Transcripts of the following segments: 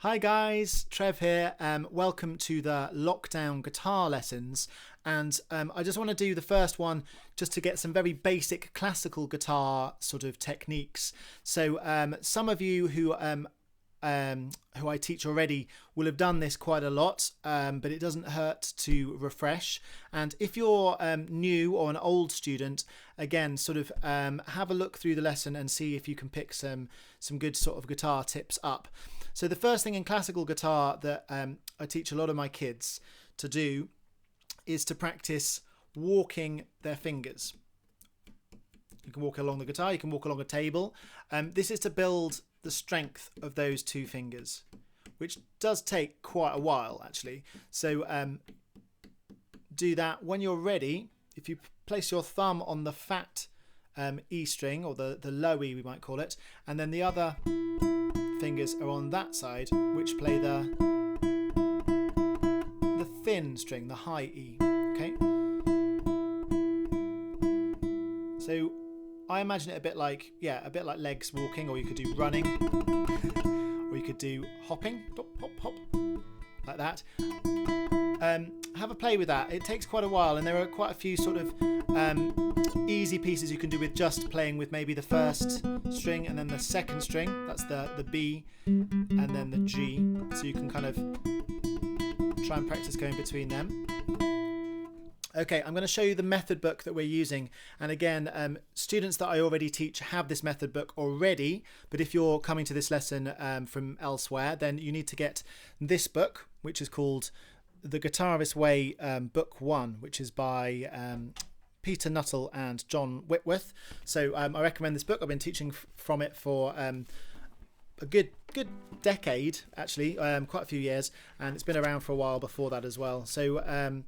Hi guys, Trev here. Welcome to the lockdown guitar lessons, and I just want to do the first one just to get some very basic classical guitar sort of techniques. So some of you who I teach already will have done this quite a lot, but it doesn't hurt to refresh. And if you're new or an old student, again, sort of have a look through the lesson and see if you can pick some good sort of guitar tips up. So the first thing in classical guitar that I teach a lot of my kids to do is to practice walking their fingers. You can walk along the guitar, you can walk along a table. This is to build the strength of those two fingers, which does take quite a while actually. So do that. When you're ready, if you place your thumb on the fat E string, or the low E we might call it, and then the other fingers are on that side, which play the thin string, the high E. Okay, so I imagine it a bit like legs walking, or you could do running, or you could do hopping, hop, hop, hop, like that. Have a play with that. It takes quite a while, and there are quite a few sort of easy pieces you can do with just playing with maybe the first string and then the second string. That's the B and then the G. So you can kind of try and practice going between them. Okay, I'm going to show you the method book that we're using, and again, students that I already teach have this method book already, but if you're coming to this lesson from elsewhere, then you need to get this book, which is called The Guitarist's Way, Book 1, which is by Peter Nuttall and John Whitworth. So I recommend this book. I've been teaching from it for a good decade, actually, quite a few years, and it's been around for a while before that as well. So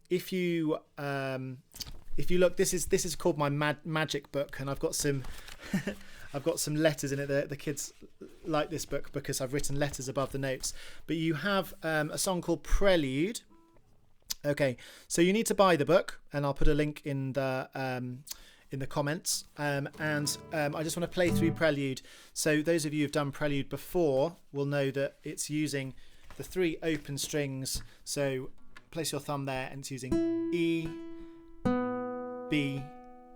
if you look, this is called my magic book, and I've got some I've got some letters in it. The kids like this book because I've written letters above the notes. But you have a song called Prelude. Okay, so you need to buy the book, and I'll put a link in the comments. And I just want to play through Prelude. So those of you who've done Prelude before will know that it's using the three open strings. So place your thumb there, and it's using E, B,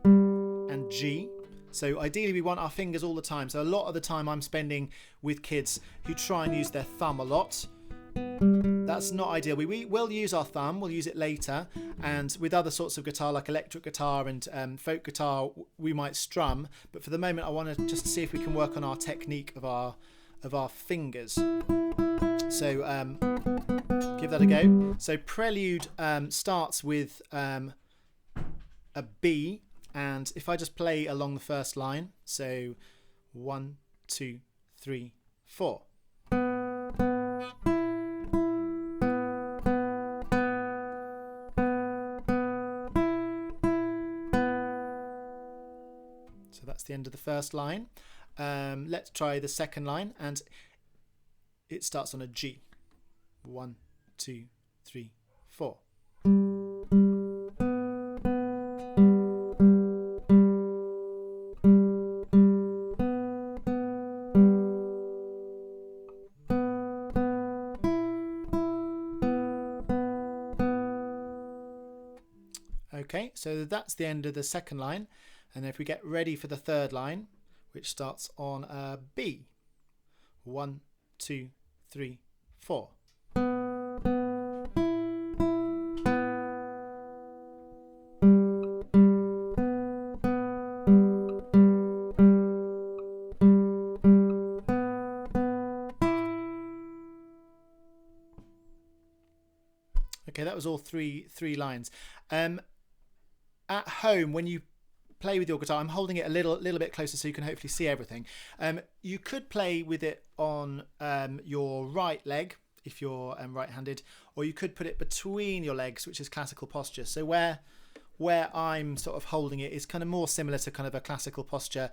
and G. So ideally we want our fingers all the time. So a lot of the time I'm spending with kids who try and use their thumb a lot. That's not ideal. We will use our thumb, we'll use it later, and with other sorts of guitar like electric guitar and folk guitar we might strum, but for the moment I want to just see if we can work on our technique of our fingers. So give that a go. So Prelude starts with a B, and if I just play along the first line, so 1, 2, 3, 4. So that's the end of the first line. Let's try the second line, and it starts on a G. 1, 2, 3, 4. Okay, so that's the end of the second line, and if we get ready for the third line, which starts on a B. 1, 2, 3, 4. Okay, that was all three lines. At home, when you play with your guitar, I'm holding it a little bit closer so you can hopefully see everything. You could play with it on your right leg if you're right-handed, or you could put it between your legs, which is classical posture. So where I'm sort of holding it is kind of more similar to kind of a classical posture.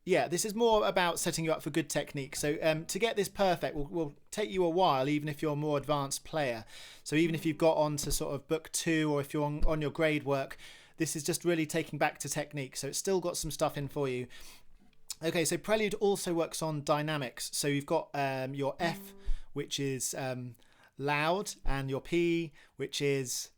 Yeah, this is more about setting you up for good technique. So to get this perfect will take you a while, even if you're a more advanced player. So even if you've got on to sort of book 2, or if you're on your grade work, this is just really taking back to technique. So it's still got some stuff in for you. Okay, so Prelude also works on dynamics. So you've got your F, which is loud, and your P, which is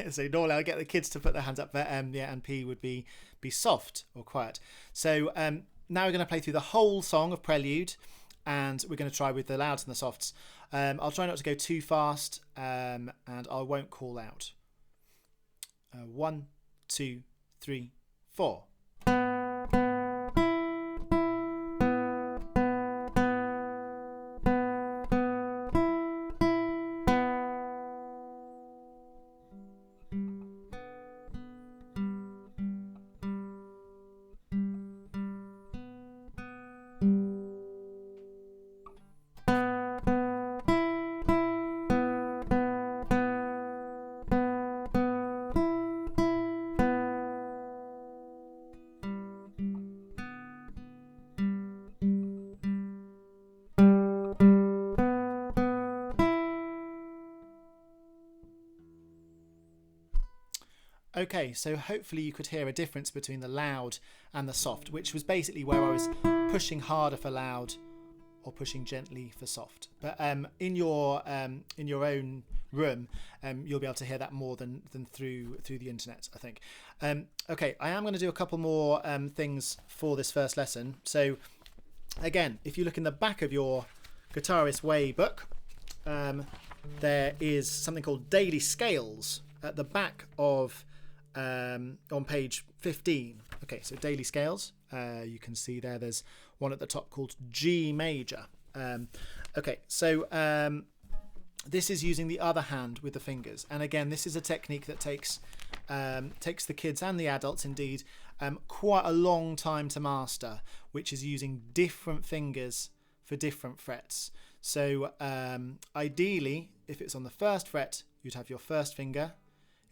so normally I get the kids to put their hands up, but yeah, and P would be soft or quiet. So now we're going to play through the whole song of Prelude, and we're going to try with the louds and the softs. I'll try not to go too fast, and I won't call out. 1, 2, 3, 4. Okay, so hopefully you could hear a difference between the loud and the soft, which was basically where I was pushing harder for loud or pushing gently for soft. But in your own room, you'll be able to hear that more than through the internet, I think. Okay, I am going to do a couple more things for this first lesson. So again, if you look in the back of your Guitarist Way book, there is something called daily scales at the back of on page 15. Okay, so daily scales, you can see there's one at the top called G major. Okay, so this is using the other hand with the fingers, and again this is a technique that takes the kids and the adults indeed quite a long time to master, which is using different fingers for different frets. So ideally, if it's on the first fret, you'd have your first finger.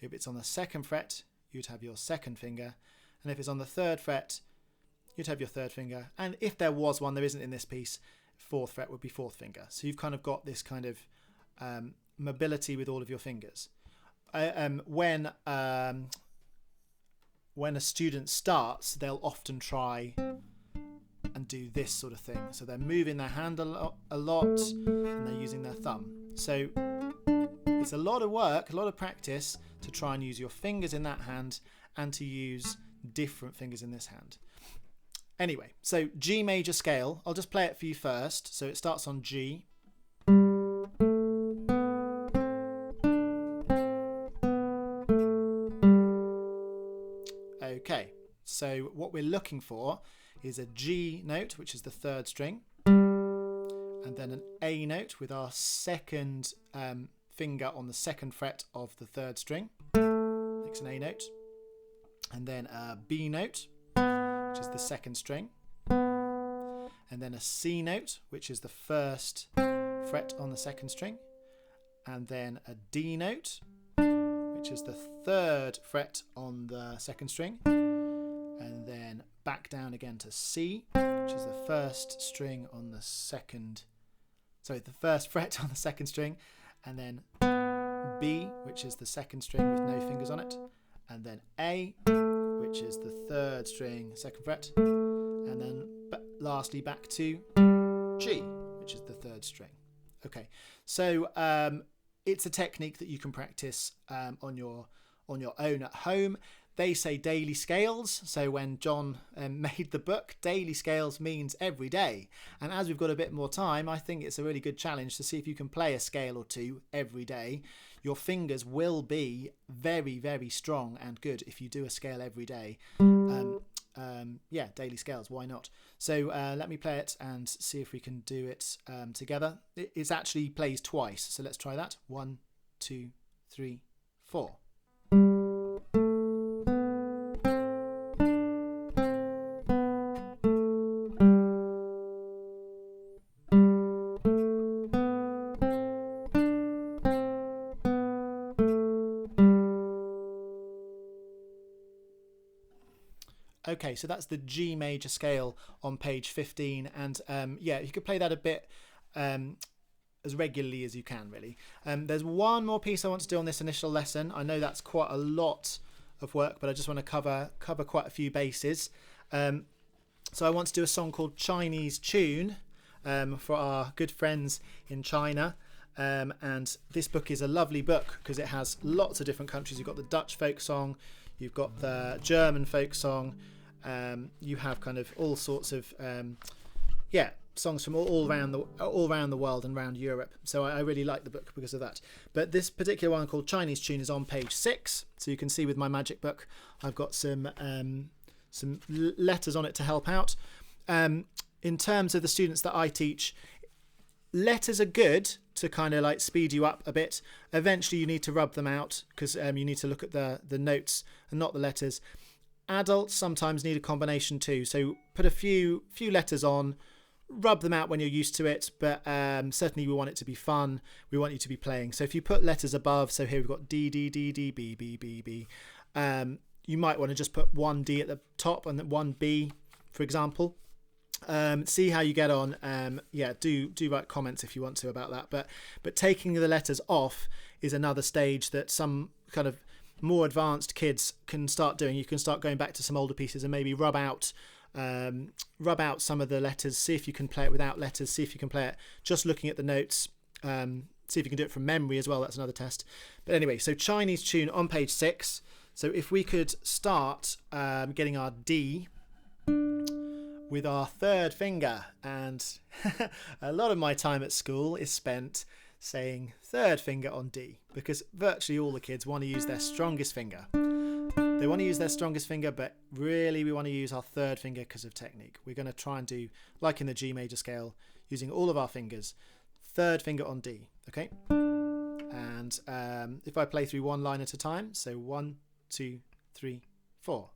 If it's on the second fret, you'd have your second finger. And if it's on the third fret, you'd have your third finger. And if there was one, there isn't in this piece, fourth fret would be fourth finger. So you've kind of got this kind of mobility with all of your fingers. When a student starts, they'll often try and do this sort of thing. So they're moving their hand a lot, and they're using their thumb. So it's a lot of work, a lot of practice to try and use your fingers in that hand and to use different fingers in this hand. Anyway, so G major scale, I'll just play it for you first. So it starts on G. Okay, so what we're looking for is a G note, which is the third string, and then an A note with our second finger on the second fret of the third string, makes an A note, and then a B note, which is the second string, and then a C note, which is the first fret on the second string, and then a D note, which is the third fret on the second string, and then back down again to C, which is the first string on the the first fret on the second string, and then B, which is the second string with no fingers on it, and then A, which is the third string, second fret, and then lastly back to G, which is the third string. Okay, so it's a technique that you can practice on your own at home. They say daily scales, so when John made the book, daily scales means every day. And as we've got a bit more time, I think it's a really good challenge to see if you can play a scale or two every day. Your fingers will be very, very strong and good if you do a scale every day. Yeah, daily scales, why not? So let me play it and see if we can do it together. It actually plays twice, so let's try that. 1, 2, 3, 4. Okay, so that's the G major scale on page 15, and yeah, you could play that a bit as regularly as you can, really. There's one more piece I want to do on this initial lesson. I know that's quite a lot of work, but I just want to cover quite a few bases. So I want to do a song called Chinese Tune for our good friends in China. And this book is a lovely book because it has lots of different countries. You've got the Dutch folk song, you've got the German folk song, you have kind of all sorts of songs from all around the world and around Europe. So I really like the book because of that. But this particular one called Chinese Tune is on page 6. So you can see with my magic book, I've got some letters on it to help out. In terms of the students that I teach, letters are good to kind of like speed you up a bit. Eventually you need to rub them out because you need to look at the notes and not the letters. Adults sometimes need a combination too. So put a few letters on, rub them out when you're used to it, but certainly we want it to be fun. We want you to be playing. So if you put letters above, so here we've got D, D, D, D, B, B, B, B. You might want to just put one D at the top and then one B, for example. See how you get on. Do write comments if you want to about that. But taking the letters off is another stage that some kind of more advanced kids can start doing. You can start going back to some older pieces and maybe rub out some of the letters. See if you can play it without letters. See if you can play it just looking at the notes. See if you can do it from memory as well. That's another test. But anyway, so Chinese Tune on page 6. So if we could start getting our D with our third finger, and a lot of my time at school is spent saying third finger on D because virtually all the kids want to use their strongest finger. They want to use their strongest finger, but really we want to use our third finger because of technique. We're going to try and do like in the G major scale, using all of our fingers. Third finger on D, okay? And if I play through one line at a time, so 1, 2, 3, 4.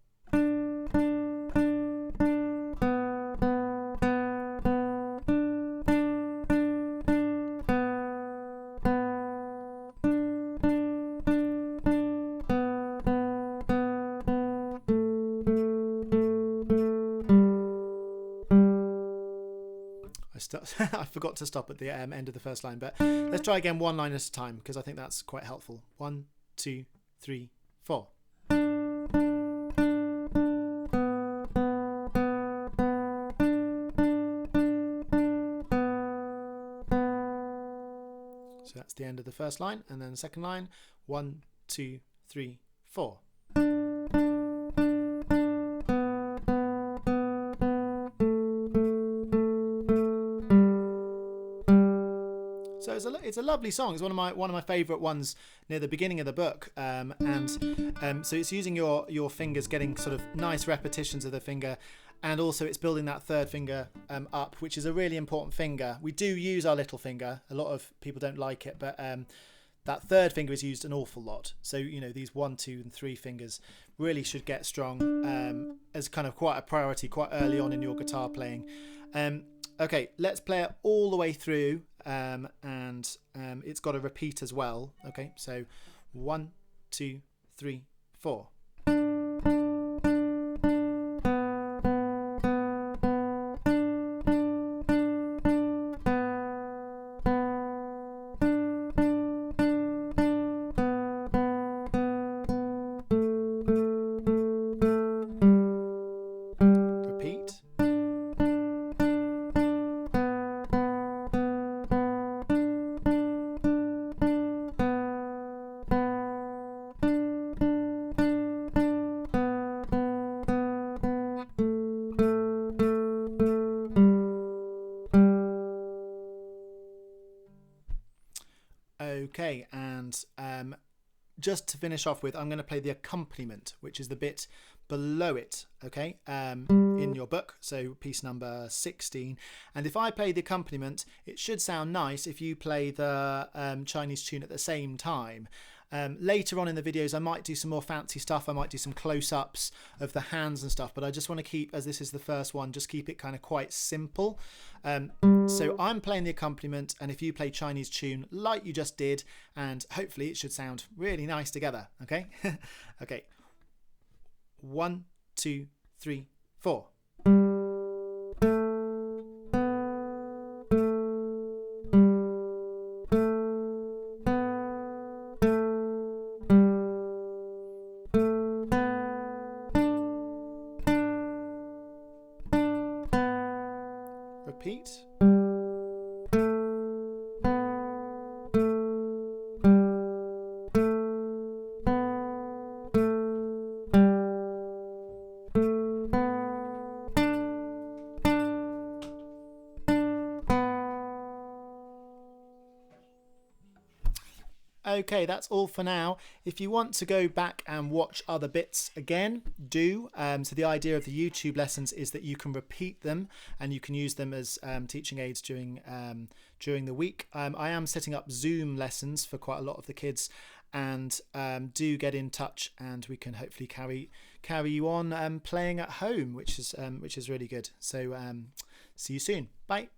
I forgot to stop at the end of the first line, but let's try again one line at a time because I think that's quite helpful. 1, 2, 3, 4. So that's the end of the first line, and then the second line, 1, 2, 3, 4. So it's a lovely song. It's one of my favourite ones near the beginning of the book, so it's using your fingers, getting sort of nice repetitions of the finger, and also it's building that third finger up, which is a really important finger. We do use our little finger. A lot of people don't like it, but that third finger is used an awful lot. So these 1, 2, and 3 fingers really should get strong as kind of quite a priority quite early on in your guitar playing. Okay, let's play it all the way through, and it's got a repeat as well. Okay, so 1, 2, 3, 4. Okay, and just to finish off with, I'm going to play the accompaniment, which is the bit below it, okay, in your book, so piece number 16. And if I play the accompaniment, it should sound nice if you play the Chinese tune at the same time. Later on in the videos I might do some more fancy stuff. I might do some close-ups of the hands and stuff, but I just want to keep, as this is the first one, just keep it kind of quite simple. So I'm playing the accompaniment, and if you play Chinese tune like you just did, and hopefully it should sound really nice together, okay? Okay, 1, 2, 3, 4. repeat. Okay, that's all for now. If you want to go back and watch other bits again, do. So the idea of the YouTube lessons is that you can repeat them and you can use them as teaching aids during the week. I am setting up Zoom lessons for quite a lot of the kids, and do get in touch, and we can hopefully carry you on playing at home, which is really good. So see you soon. Bye.